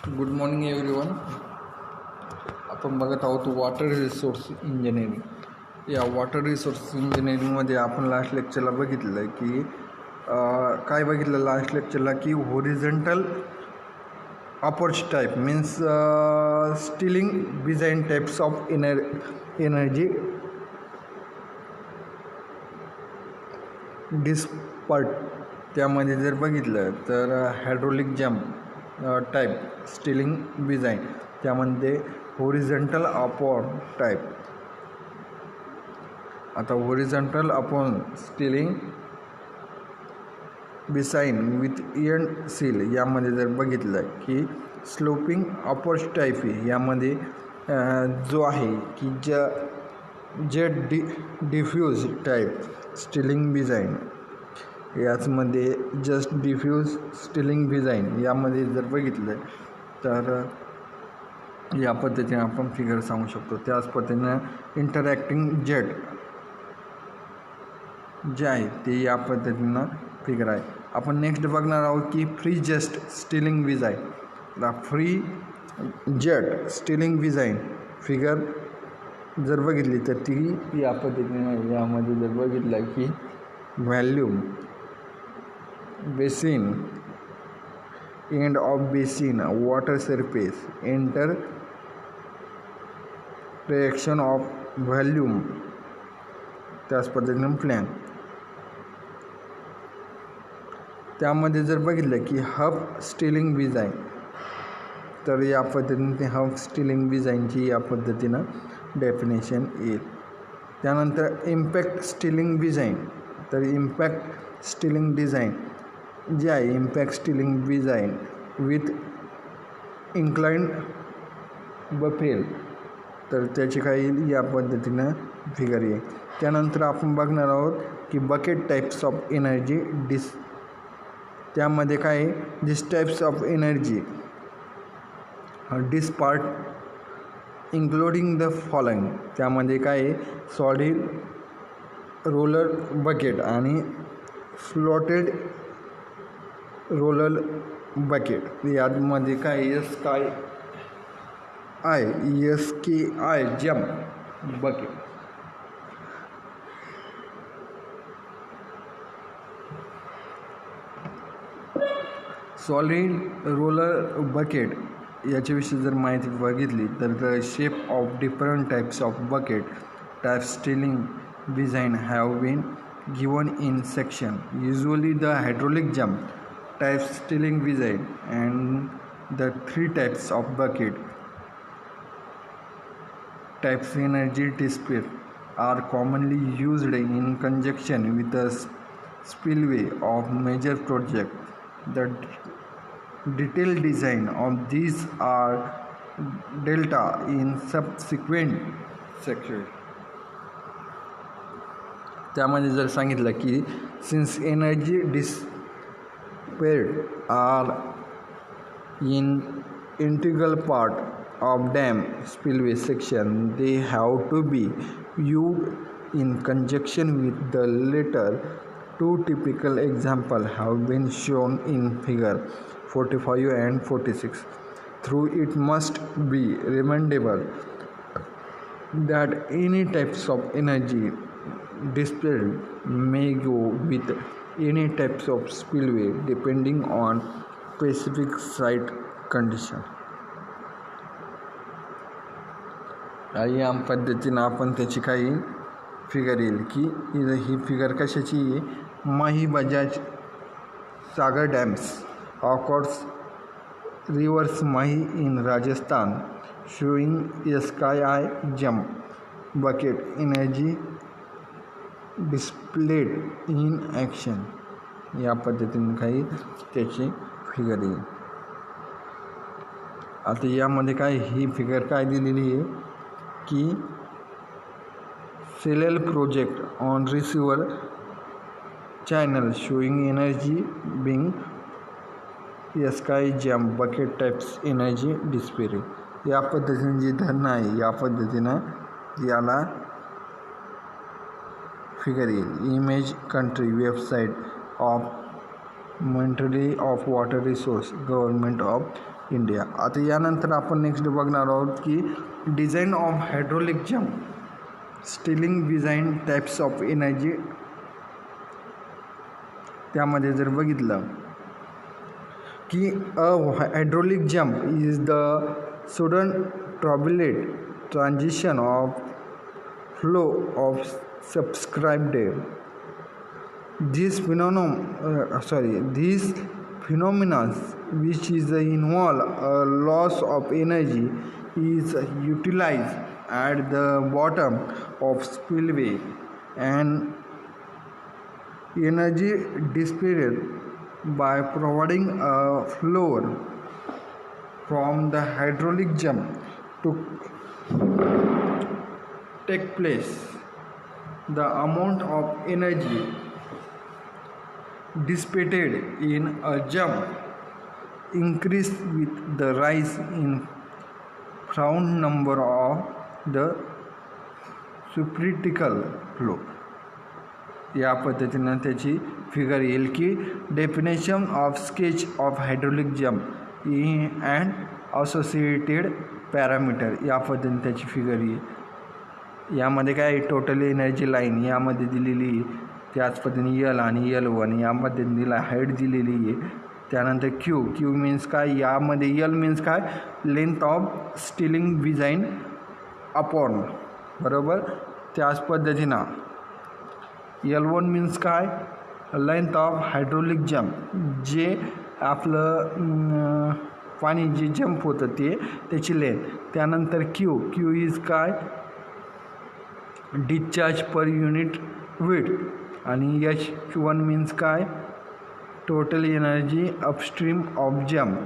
Good morning everyone. आपण बघत आहोत वॉटर रिसोर्स इंजिनिअरिंग. या वॉटर रिसोर्स इंजिनिअरिंगमध्ये आपण लास्ट लेक्चरला बघितलं आहे की काय बघितलं लास्ट लेक्चरला की horizontal apron type means stilling design types of energy dissipator. त्यामध्ये जर बघितलं तर hydraulic jump type stilling design, त्यामध्ये होरिझेंटल अपॉन टाईप. आता horizontal apron stilling design with end sill यामध्ये जर बघितलं की स्लोपिंग अपॉर्च टाईप यामध्ये जो आहे की jet diffuse type stilling design, याचमध्ये जस्ट डिफ्यूज स्टिलिंग डिझाईन यामध्ये जर बघितलं तर या पद्धतीने आपण फिगर सांगू शकतो. त्याच पद्धतीनं इंटरॅक्टिंग जेट जे आहे ते या पद्धतीनं फिगर आहे. आपण नेक्स्ट बघणार आहोत की free jet Stilling design. Free jet Stilling design figure जर बघितली तर ती या पद्धतीने यामध्ये जर बघितलं की volume, basin, end of basin, water surface, enter reaction of volume, त्याच पद्धतीने प्लॅन. त्यामध्ये जर बघितलं की हब स्टिलिंग डिझाईन, तर या पद्धतीने हब स्टिलिंग डिझाईनची या पद्धतीनं डेफिनेशन येईल. त्यानंतर इम्पॅक्ट स्टिलिंग डिझाईन, तर इम्पॅक्ट स्टिलिंग डिझाईन जे आहे impact Stilling design with inclined baffle, तर त्याची काही या पद्धतीनं फिगर येईल. त्यानंतर आपण बघणार आहोत की बकेट टाईप्स ऑफ एनर्जी त्यामध्ये काय आहे this types of energy dissipator including the following. त्यामध्ये काय आहे सॉलिड रोलर बकेट आणि फ्लोटेड रोलर बकेट. यामध्ये काय S K I jump bucket. Solid roller bucket याच्याविषयी जर माहिती बघितली तर shape of different types of bucket type stilling design have been given in section. Usually the hydraulic jump type stilling design and the three types of bucket types energy display are commonly used in conjunction with the spillway of major project. The detailed design of these are delta in subsequent section. त्यामध्ये जर सांगितलं की since energy dissipated are in integral part of dam spillway section, they have to be viewed in conjunction with the latter. Two typical examples have been shown in figure 45 and 46. Through it must be remembered that any types of energy displayed may go with any types of spillway depending on specific site condition. या पद्धतीनं आपण त्याची काही figure येईल की ही figure कशाची आहे. Mahi Bajaj Sagar dams across rivers Mahi in Rajasthan showing ski I jump bucket energy displayed in action. या पद्धतीने काही त्याची फिगर येईल. आता यामध्ये काय ही फिगर काय दिलेली आहे की सेलेल project on receiver channel showing energy being ski jump bucket types energy display. या पद्धतीने जी धरणं आहे या पद्धतीनं याला फिगर येईल. Image country website of monthly of water resource government of India. आता यानंतर आपण नेक्स्ट बघणार आहोत की design of hydraulic jump, Stilling design, types of energy. त्यामध्ये जर बघितलं की hydraulic jump is the sudden turbulent transition of flow of subscribed this phenomena which is involve a loss of energy is utilized at the bottom of spillway and energy dissipated by providing a floor from the hydraulic jump to take place. The amount of energy dissipated in a jump increase with the rise in round number of the supercritical flow. या पद्धतीनं त्याची figure येईल की definition of sketch of hydraulic jump in and associated parameter. या पद्धतीने त्याची figure येईल. यामध्ये काय टोटल एनर्जी लाईन यामध्ये दिलेली, त्याच पद्धतीने यल आणि L1 यामध्ये दिला हाईट दिलेली आहे. त्यानंतर क्यू मीन्स काय, यामध्ये यल मीन्स काय length of Stilling design upon, बरोबर. त्याच पद्धतीनं L1 मीन्स काय लेंथ ऑफ हायड्रोलिक जम्प, जे आपलं पाणी जे जंप होतं त्याची लेंथ. त्यानंतर क्यू इज काय डिस्चार्ज पर युनिट विड्थ. आणि H1 मीन्स काय total energy upstream of jump.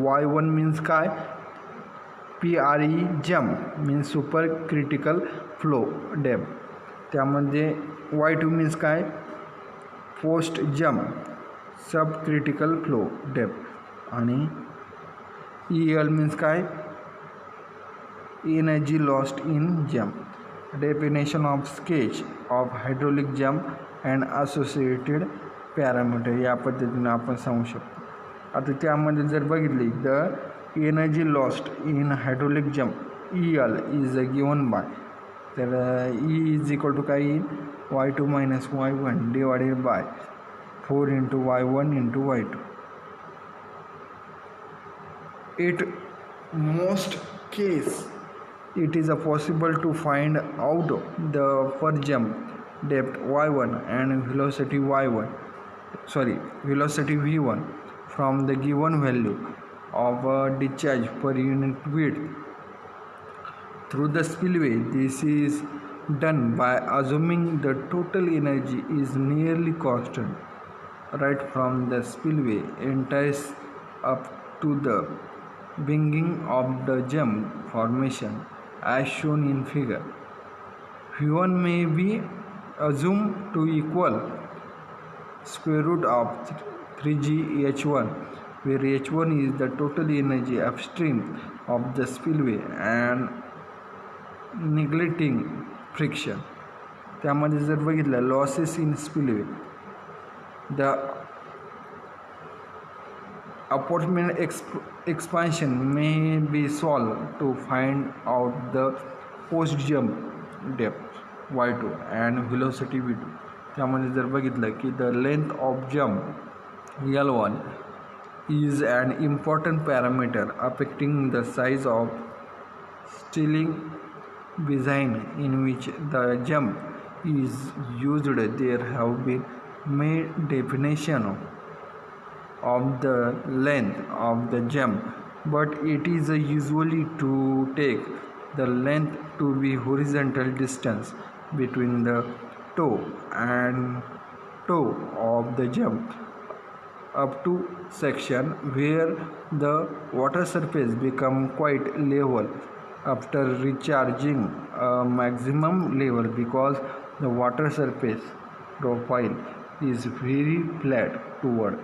Y1 means काय PRE jump means super critical flow depth. त्यामध्ये Y2 मीन्स काय पोस्ट जम्प सब क्रिटिकल फ्लो डेप्थ. आणि EL मीन्स काय energy lost in jump. Definition of sketch of hydraulic jump and associated parameter. या पद्धतीनं आपण सांगू शकतो. आता त्यामध्ये जर बघितली the energy lost in hydraulic jump EL is given by, तर E इज इक्वल टू काय येईल Y2 minus Y1 divided by 4 into Y1 into Y2. It most case it is possible to find out the per jump depth Y1 and velocity V1 from the given value of discharge per unit width through the spillway. This is done by assuming the total energy is nearly constant right from the spillway enters up to the beginning of the jump formation as shown in figure. V1 may be assumed to equal square root of 3g H1, where H1 is the total energy upstream of the spillway and neglecting friction. त्यामध्ये जर बघितलं losses in spillway, the apportionment expansion may be solved to find out the post jump depth Y2 and velocity V2. त्यामध्ये जर बघितलं की the length of jump L1 is an important parameter affecting the size of stilling design in which the jump is used. There have been made definition of the length of the jump, but it is usually to take the length to be horizontal distance between the toe and toe of the jump up to section where the water surface become quite level after recharging a maximum level, because the water surface profile is very flat toward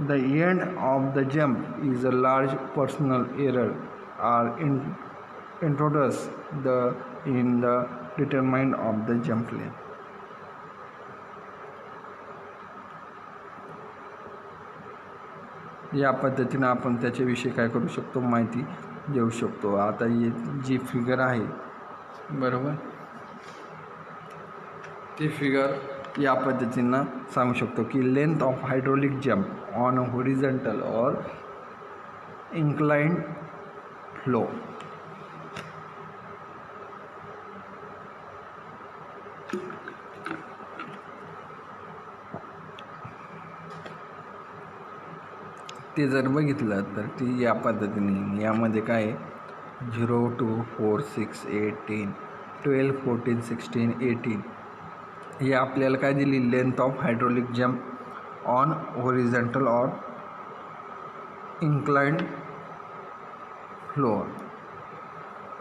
the end of the jump. Is a large personal error are introduced in the determinant of the jump length. या पद्धतीनं आपण त्याच्याविषयी काय करू शकतो, माहिती देऊ शकतो. आता ही जी फिगर आहे बरोबर, ती फिगर या पद्धतीनं सांगू शकतो की length of hydraulic jump on a horizontal or inclined flow. ते जर बघितलं तर ती या पद्धतीने, यामध्ये काय आहे 0 2 4 6 8 10 12 14 16 18, हे आपल्याला काय दिली, length of hydraulic jump on horizontal or inclined floor.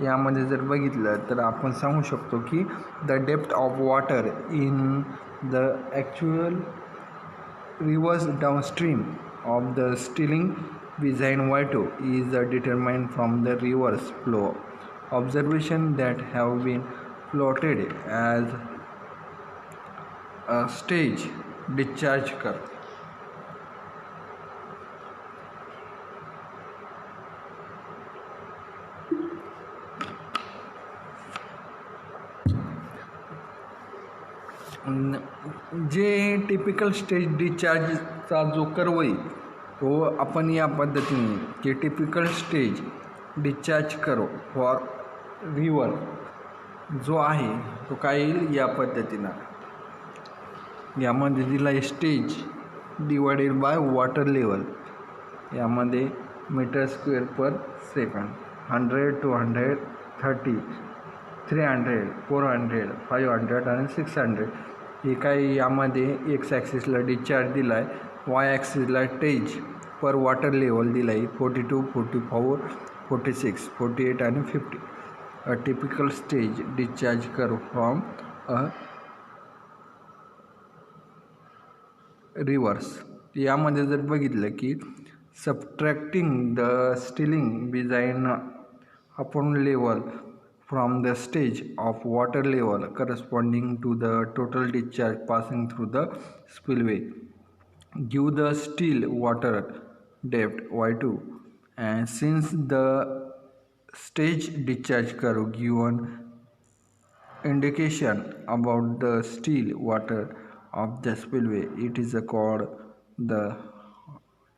यामध्ये जर बघितलं तर आपण सांगू शकतो की the depth of water in the actual rivers downstream of the stilling behind Y2 is determined from the reverse flow observation that have been plotted as a stage discharge curve. जे typical stage डिस्चार्जचा जो curve आहे तो आपण या पद्धतीने, जे typical stage discharge curve for river जो आहे तो काय येईल या पद्धतीनं. यामध्ये दिला आहे stage divided by water level, यामध्ये मीटर स्क्वेअर पर सेकंड, 100 200 30 300 400 500 आणि 600. हे काय यामध्ये एक्स ॲक्सिसला डिस्चार्ज दिला आहे, वाय ॲक्सिसला स्टेज पर वॉटर लेवल दिला आहे 42 44 46 48 आणि 50. A typical stage discharge curve from a reverse. यामध्ये जर बघितलं की subtracting the Stilling behind upon level from the stage of water level corresponding to the total discharge passing through the spillway give the still water depth Y2, and since the stage discharge curve given indication about the still water of the spillway, it is called the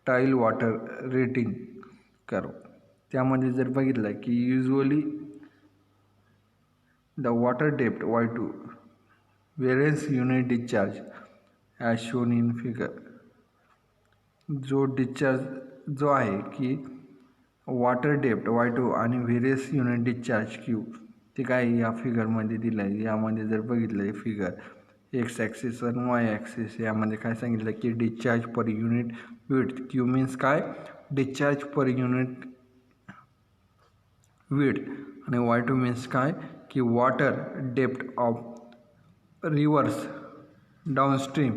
tile water rating curve. त्यामध्ये जर बघितलं की usually the water depth Y2 variance unit discharge as shown in figure. जो discharge जो आहे की water depth Y2 आणि various unit discharge Q ते काय या फिगरमध्ये दिलं आहे. यामध्ये जर बघितलं आहे फिगर एक्स ॲक्सिस आणि वाय ॲक्सिस, यामध्ये काय सांगितलं की discharge per unit width, Q means काय डिस्चार्ज पर युनिट विड्थ, आणि Y2 मीन्स काय की water depth of rivers downstream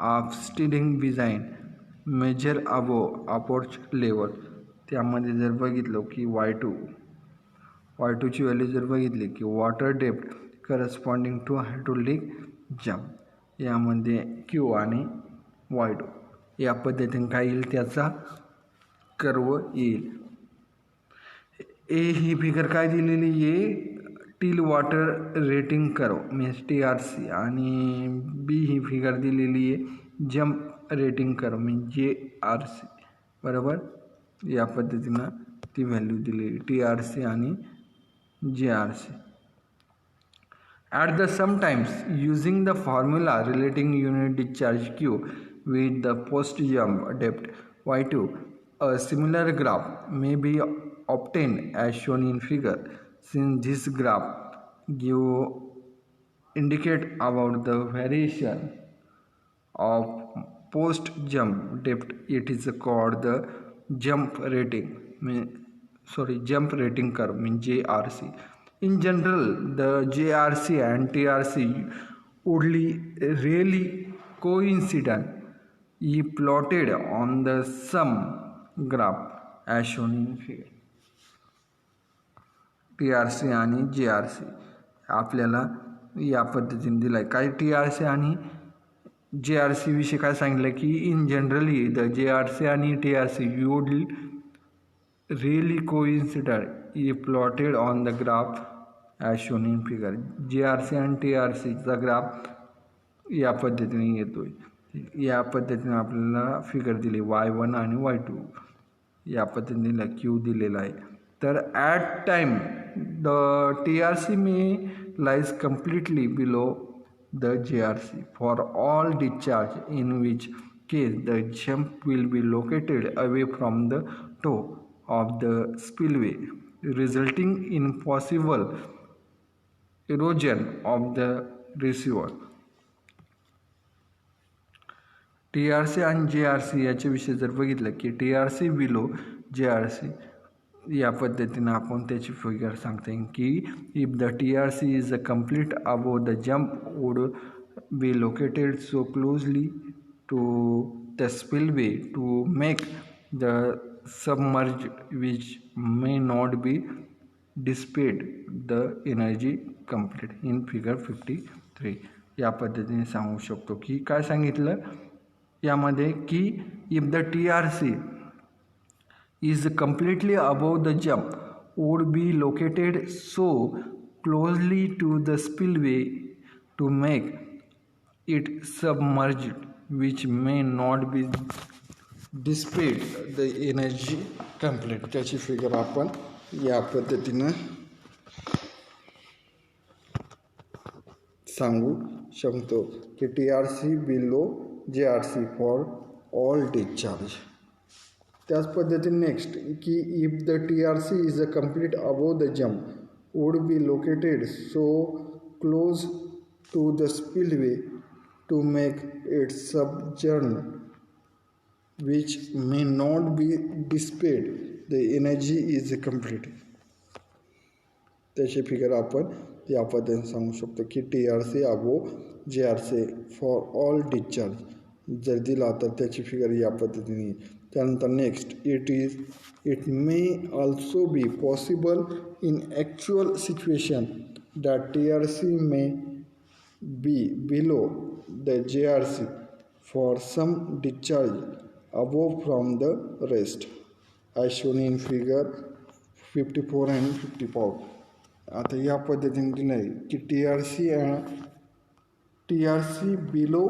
of stilling behind major above approach level. त्यामध्ये जर बघितलं की Y2ची व्हॅल्यू जर बघितली की water depth corresponding to hydraulic jump, यामध्ये Q आणि Y2 या पद्धतीने काय येईल त्याचा कर्व येईल. ए ही फिगर काय दिलेली आहे, till water rating curve means TRC, आणि बी ही फिगर दिलेली आहे jump rating curve means JRC. बरोबर, या पद्धतीनं ती व्हॅल्यू दिलेली TRC आणि JRC. At the sometimes using the formula relating unit discharge Q with the post jump depth Y2, a similar graph may be obtained as shown in figure. Since this graph indicate about the variation of post jump depth, it is called the jump rating curve means JRC. In general, the JRC and TRC would really coincident if plotted on the sum graph as shown in figure. TRC आणि JRC आपल्याला या पद्धतीने दिलाय. काय TRC आणि JRC विषयी काय सांगितलं की इन जनरली द JRC आणि TRC would really coincided if plotted on the graph as shown in figure. JRC आणि TRC चा ग्राफ या पद्धतीने येतोय. या पद्धतीने आपल्याला फिगर दिली y1 आणि y2 या पद्धतीने Q दिलेला आहे. तर at time the TRC may lies completely below the JRC for all discharge, in which case the jump will be located away from the toe of the spillway, resulting in possible erosion of the receiver. TRC आणि JRC याच्याविषयी जर बघितलं की TRC below JRC या पद्धतीनं आपण त्याची figure सांगता येईल की if the TRC is a complete above the jump would be located so closely to the spillway to make the submerge which may not be dissipate the energy complete in figure 53 या पद्धतीने सांगू शकतो की काय सांगितलं यामध्ये की if the TRC is completely above the jump would be located so closely to the spillway to make it submerged which may not be dissipate the energy complete. त्याची फिगर आपण या पद्धतीनं सांगू शकतो की TRC below JRC for all discharge. त्याच पद्धतीने next की if the TRC is a complete above the jump would be located so close to the spillway to make it submerge which may not be dissipate the energy is complete. त्याची figure आपण या पद्धतीने सांगू शकतो की TRC above JRC for all discharge जर दिला तर त्याची फिगर या पद्धतीने. त्यानंतर next it may also be possible in actual situation that TRC may be below the JRC for some discharge above from the rest as shown in figure 54 आणि 55. आता या पद्धतीने दिलं आहे की TRC बिलो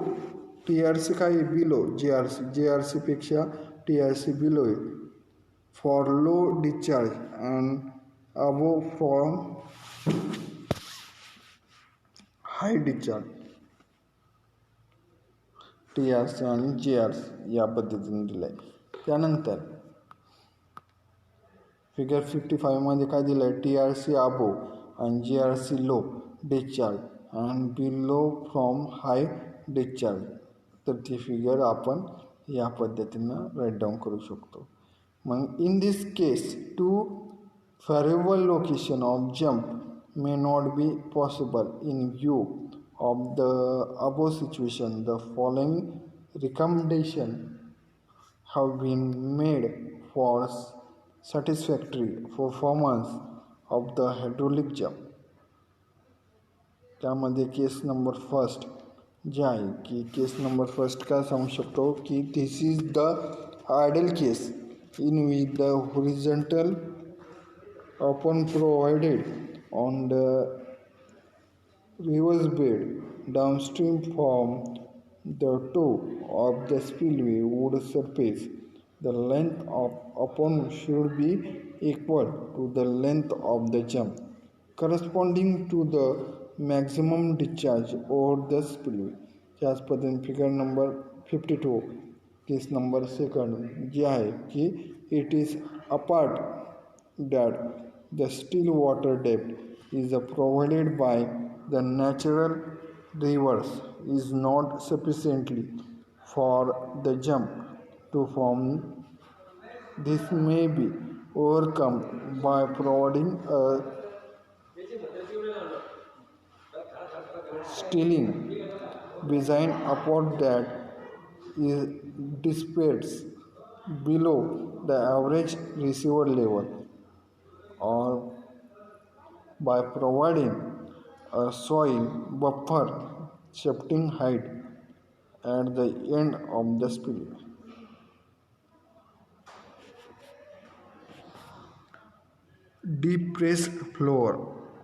TRC काय बिलो JRC पेक्षा TRC below for low discharge and above from high discharge. TRC आणि JRC या पद्धतीने दिलं आहे. त्यानंतर फिगर 55 मध्ये काय दिलं आहे TRC above आणि JRC low discharge and below from high discharge. तर ती फिगर आपण या पद्धतीनं राईट डाऊन करू शकतो. मग in this case to favourable location of jump may not be possible in view of the above situation the following recommendation have been made for satisfactory performance of the hydraulic jump. त्यामध्ये केस number first जे आहे की केस number first काय सांगू शकतो की this is the ideal case in which the horizontal open provided on the rivers bed downstream from the toe of the spillway wood surface. The length of open should be equal to the length of the jump corresponding to the maximum discharge over the spillway. त्याच पद्धतीने figure number 52 केस number second जे आहे की it is apart that the steel water depth is provided by the natural rivers is not sufficiently for the jump to form. This may be overcome by providing a steeling design upward that is dissipates below the average receiver level, or by providing a soil buffer shifting height at the end of the spillway. Depressed floor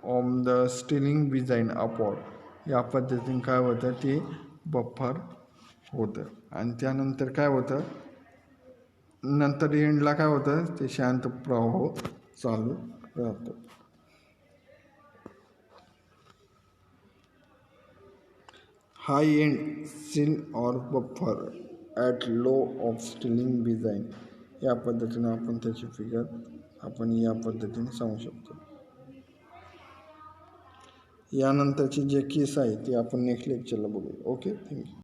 of the Stilling design upward या पद्धतीने काय होतं ते buffer होतं आणि त्यानंतर काय होतं नंतर एंडला काय होतं ते शांत प्रवाह चालू राहतो. हाय एंड सील और buffer at low of Stilling design या पद्धतीनं आपण त्याची फिगर आपण या पद्धतीने सांगू शकतो. यानंतरचे जे केस आहे ते आपण नेक्स्ट लेक्चरला बघू. Okay, thank you.